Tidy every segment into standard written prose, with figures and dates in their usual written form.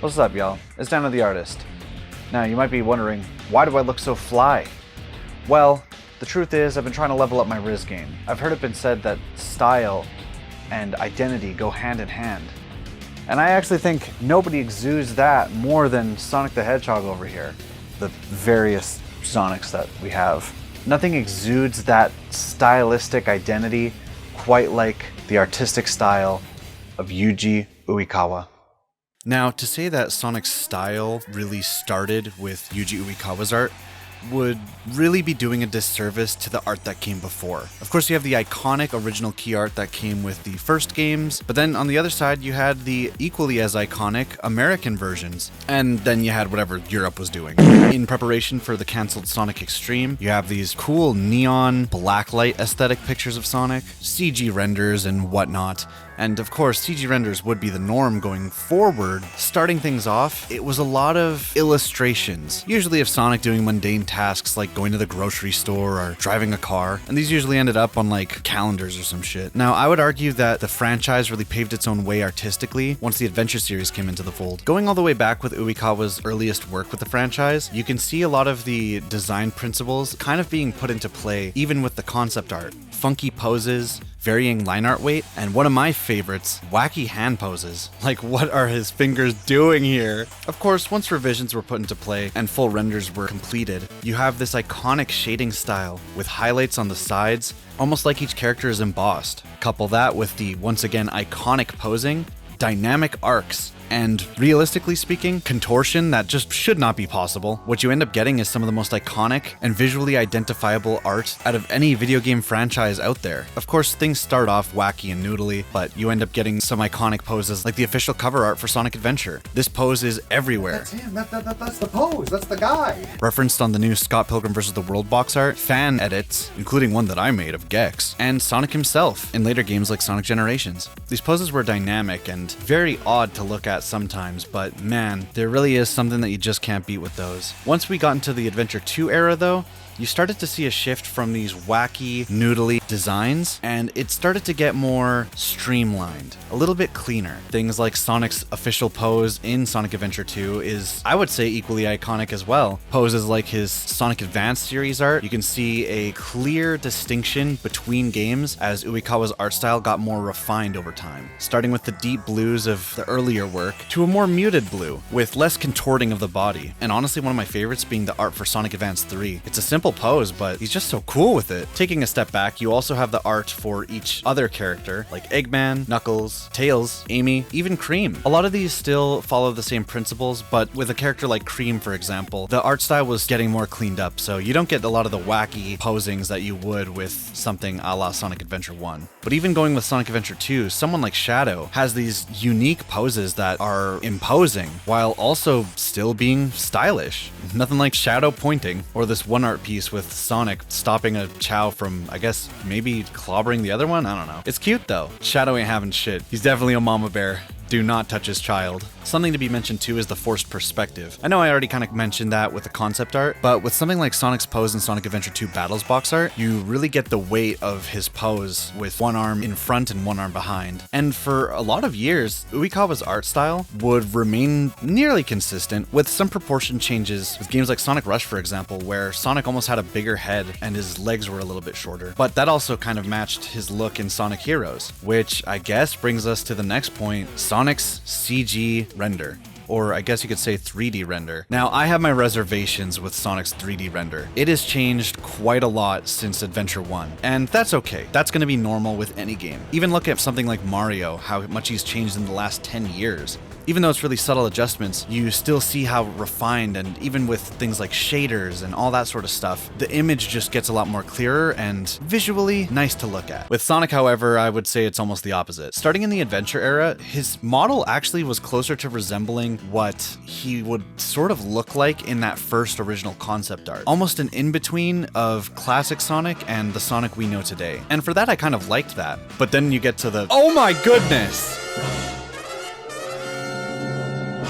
What's up, y'all? It's Dan the Artist. Now, you might be wondering, why do I look so fly? Well, the truth is, I've been trying to level up my Riz game. I've heard it been said that style and identity go hand in hand. And I actually think nobody exudes that more than Sonic the Hedgehog over here. The various Sonics that we have. Nothing exudes that stylistic identity quite like the artistic style of Yuji Uekawa. Now, to say that Sonic's style really started with Yuji Uekawa's art would really be doing a disservice to the art that came before. Of course, you have the iconic original key art that came with the first games, but then on the other side, you had the equally as iconic American versions, and then you had whatever Europe was doing. In preparation for the cancelled Sonic Extreme, you have these cool neon blacklight aesthetic pictures of Sonic, CG renders and whatnot. And of course, CG renders would be the norm going forward. Starting things off, it was a lot of illustrations, usually of Sonic doing mundane tasks like going to the grocery store or driving a car, and these usually ended up on like calendars or some shit. Now, I would argue that the franchise really paved its own way artistically once the Adventure series came into the fold. Going all the way back with Uekawa's earliest work with the franchise, you can see a lot of the design principles kind of being put into play even with the concept art. Funky poses, varying line art weight, and one of my favorites, wacky hand poses. Like, what are his fingers doing here? Of course, once revisions were put into play and full renders were completed, you have this iconic shading style with highlights on the sides, almost like each character is embossed. Couple that with the, once again, iconic posing, dynamic arcs, and realistically speaking, contortion that just should not be possible. What you end up getting is some of the most iconic and visually identifiable art out of any video game franchise out there. Of course, things start off wacky and noodly, but you end up getting some iconic poses like the official cover art for Sonic Adventure. This pose is everywhere. That's him, that's the pose, that's the guy. Referenced on the new Scott Pilgrim vs. the World box art, fan edits, including one that I made of Gex, and Sonic himself in later games like Sonic Generations. These poses were dynamic and very odd to look at sometimes, but man, there really is something that you just can't beat with those. Once we got into the Adventure 2 era though, you started to see a shift from these wacky, noodly designs, and it started to get more streamlined, a little bit cleaner. Things like Sonic's official pose in Sonic Adventure 2 is, I would say, equally iconic as well. Poses like his Sonic Advance series art, you can see a clear distinction between games as Uekawa's art style got more refined over time, starting with the deep blues of the earlier work to a more muted blue with less contorting of the body. And honestly, one of my favorites being the art for Sonic Advance 3. It's a simple pose, but he's just so cool with it. Taking a step back, you also have the art for each other character, like Eggman, Knuckles, Tails, Amy, even Cream. A lot of these still follow the same principles, but with a character like Cream, for example, the art style was getting more cleaned up, so you don't get a lot of the wacky posings that you would with something a la Sonic Adventure 1. But even going with Sonic Adventure 2, someone like Shadow has these unique poses that are imposing, while also still being stylish. Nothing like Shadow pointing, or this one art piece with Sonic stopping a Chow from, I guess, maybe clobbering the other one? I don't know. It's cute though. Shadow ain't having shit. He's definitely a mama bear. Do not touch his child. Something to be mentioned too is the forced perspective. I know I already kind of mentioned that with the concept art, but with something like Sonic's pose in Sonic Adventure 2 Battles box art, you really get the weight of his pose with one arm in front and one arm behind. And for a lot of years, Uekawa's art style would remain nearly consistent with some proportion changes with games like Sonic Rush, for example, where Sonic almost had a bigger head and his legs were a little bit shorter. But that also kind of matched his look in Sonic Heroes, which I guess brings us to the next point, Sonic's CG render. Or I guess you could say 3D render. Now, I have my reservations with Sonic's 3D render. It has changed quite a lot since Adventure 1, and that's okay. That's going to be normal with any game. Even look at something like Mario, how much he's changed in the last 10 years. Even though it's really subtle adjustments, you still see how refined, and even with things like shaders and all that sort of stuff, the image just gets a lot more clearer and visually nice to look at. With Sonic, however, I would say it's almost the opposite. Starting in the Adventure era, his model actually was closer to resembling what he would sort of look like in that first original concept art. Almost an in-between of classic Sonic and the Sonic we know today. And for that, I kind of liked that. But then you get to the, oh my goodness!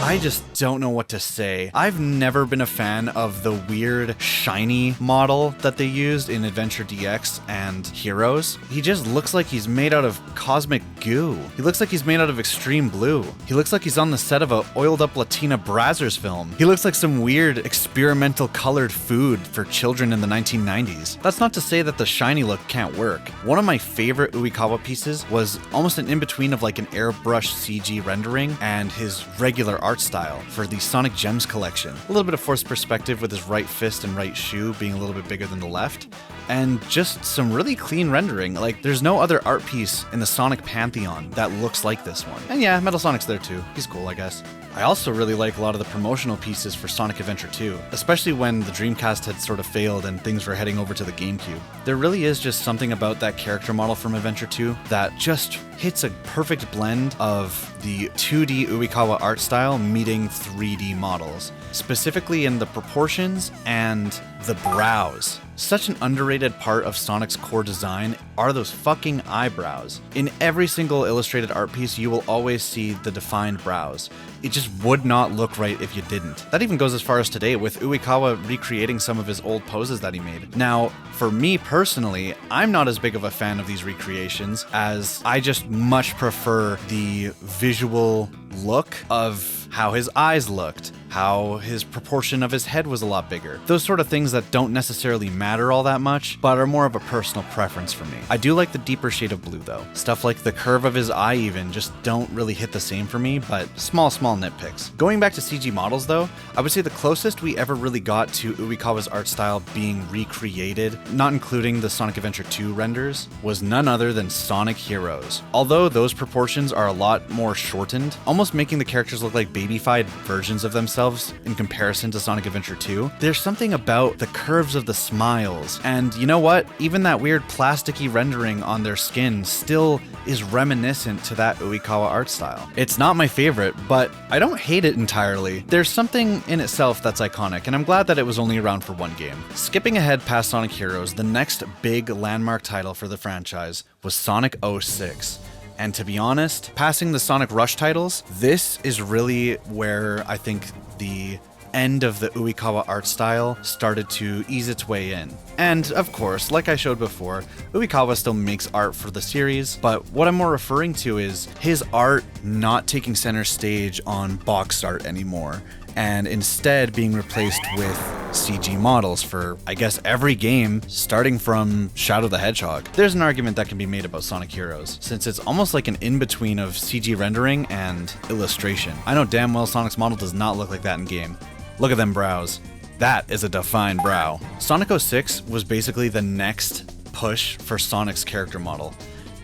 I just don't know what to say. I've never been a fan of the weird shiny model that they used in Adventure DX and Heroes. He just looks like he's made out of cosmic goo. He looks like he's made out of extreme blue. He looks like he's on the set of a oiled up Latina Brazzers film. He looks like some weird experimental colored food for children in the 1990s. That's not to say that the shiny look can't work. One of my favorite Uekawa pieces was almost an in-between of like an airbrush CG rendering and his regular art style for the Sonic Gems collection. A little bit of forced perspective with his right fist and right shoe being a little bit bigger than the left, and just some really clean rendering. Like, there's no other art piece in the Sonic pantheon that looks like this one. And yeah, Metal Sonic's there too. He's cool, I guess. I also really like a lot of the promotional pieces for Sonic Adventure 2, especially when the Dreamcast had sort of failed and things were heading over to the GameCube. There really is just something about that character model from Adventure 2 that just hits a perfect blend of the 2D Uekawa art style meeting 3D models, specifically in the proportions and the brows. Such an underrated part of Sonic's core design are those fucking eyebrows. In every single illustrated art piece, you will always see the defined brows. It just would not look right if you didn't. That even goes as far as today, with Uekawa recreating some of his old poses that he made. Now, for me personally, I'm not as big of a fan of these recreations, as I just much prefer the visual look of how his eyes looked, how his proportion of his head was a lot bigger. Those sort of things that don't necessarily matter all that much, but are more of a personal preference for me. I do like the deeper shade of blue though. Stuff like the curve of his eye even just don't really hit the same for me, but small nitpicks. Going back to CG models though, I would say the closest we ever really got to Uekawa's art style being recreated, not including the Sonic Adventure 2 renders, was none other than Sonic Heroes. Although those proportions are a lot more shortened, almost making the characters look like babyfied versions of themselves in comparison to Sonic Adventure 2, there's something about the curves of the smiles, and you know what? Even that weird plasticky rendering on their skin still is reminiscent to that Uekawa art style. It's not my favorite, but I don't hate it entirely. There's something in itself that's iconic, and I'm glad that it was only around for one game. Skipping ahead past Sonic Heroes, the next big landmark title for the franchise was Sonic 06. And to be honest, passing the Sonic Rush titles, this is really where I think the end of the Uekawa art style started to ease its way in. And of course, like I showed before, Uekawa still makes art for the series, but what I'm more referring to is his art not taking center stage on box art anymore, and instead being replaced with CG models for, I guess, every game, starting from Shadow the Hedgehog. There's an argument that can be made about Sonic Heroes, since it's almost like an in-between of CG rendering and illustration. I know damn well Sonic's model does not look like that in game. Look at them brows. That is a defined brow. Sonic 06 was basically the next push for Sonic's character model.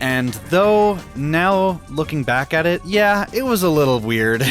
And though now looking back at it, yeah, it was a little weird.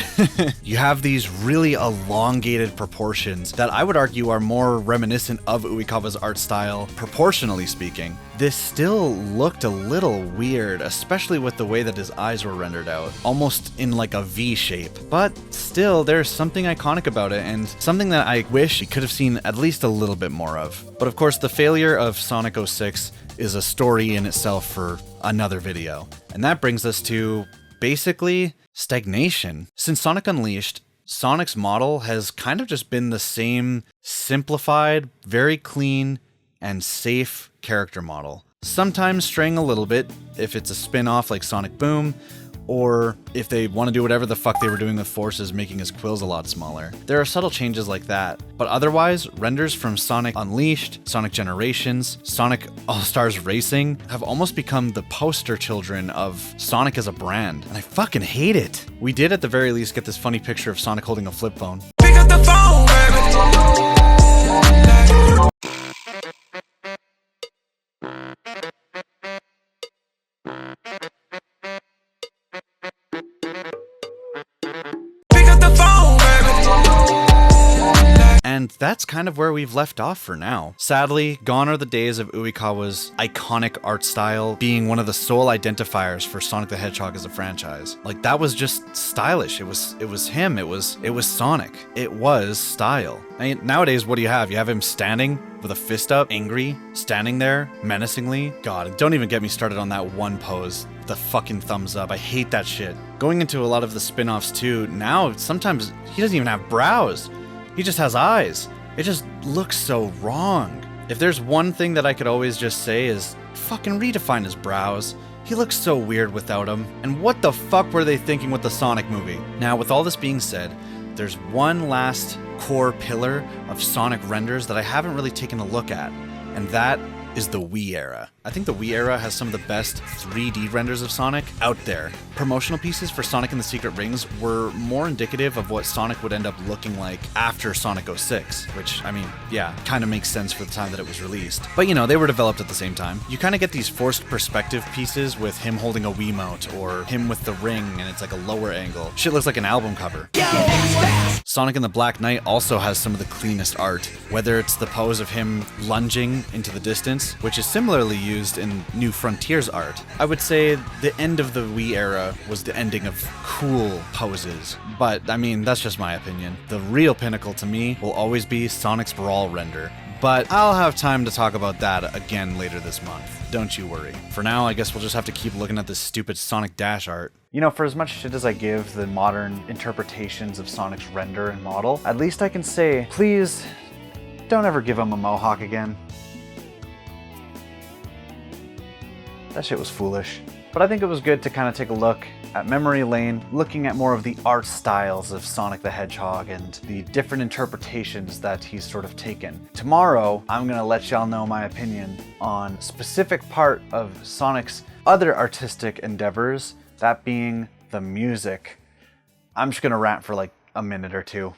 You have these really elongated proportions that I would argue are more reminiscent of Uekawa's art style, proportionally speaking. This still looked a little weird, especially with the way that his eyes were rendered out, almost in like a V shape. But still, there's something iconic about it, and something that I wish you could have seen at least a little bit more of. But of course, the failure of Sonic 06 is a story in itself for another video. And that brings us to, basically, stagnation. Since Sonic Unleashed, Sonic's model has kind of just been the same simplified, very clean, and safe character model. Sometimes straying a little bit if it's a spin-off like Sonic Boom, or if they want to do whatever the fuck they were doing with Forces, making his quills a lot smaller. There are subtle changes like that, but otherwise, renders from Sonic Unleashed, Sonic Generations, Sonic All-Stars Racing have almost become the poster children of Sonic as a brand, and I fucking hate it. We did at the very least get this funny picture of Sonic holding a flip phone. Pick up the phone, baby. And that's kind of where we've left off for now. Sadly, gone are the days of Uekawa's iconic art style being one of the sole identifiers for Sonic the Hedgehog as a franchise. Like, that was just stylish. It was him. It was Sonic. It was style. I mean, nowadays, what do you have? You have him standing with a fist up, angry, standing there, menacingly. God, don't even get me started on that one pose. The fucking thumbs up. I hate that shit. Going into a lot of the spin-offs too, now sometimes he doesn't even have brows. He just has eyes. It just looks so wrong. If there's one thing that I could always just say is fucking redefine his brows. He looks so weird without them. And what the fuck were they thinking with the Sonic movie? Now, with all this being said, there's one last core pillar of Sonic renders that I haven't really taken a look at, and that is the Wii era. I think the Wii era has some of the best 3D renders of Sonic out there. Promotional pieces for Sonic and the Secret Rings were more indicative of what Sonic would end up looking like after Sonic 06, which, I mean, yeah, kind of makes sense for the time that it was released. But you know, they were developed at the same time. You kind of get these forced perspective pieces with him holding a Wiimote, or him with the ring and it's like a lower angle. Shit looks like an album cover. Sonic and the Black Knight also has some of the cleanest art, whether it's the pose of him lunging into the distance, which is similarly used in New Frontiers art. I would say the end of the Wii era was the ending of cool poses, but I mean, that's just my opinion. The real pinnacle to me will always be Sonic's Brawl render, but I'll have time to talk about that again later this month. Don't you worry. For now, I guess we'll just have to keep looking at this stupid Sonic Dash art. You know, for as much shit as I give the modern interpretations of Sonic's render and model, at least I can say, please, don't ever give him a mohawk again. That shit was foolish. But I think it was good to kind of take a look at memory lane, looking at more of the art styles of Sonic the Hedgehog and the different interpretations that he's sort of taken. Tomorrow, I'm gonna let y'all know my opinion on a specific part of Sonic's other artistic endeavors, that being the music. I'm just gonna rant for like a minute or two.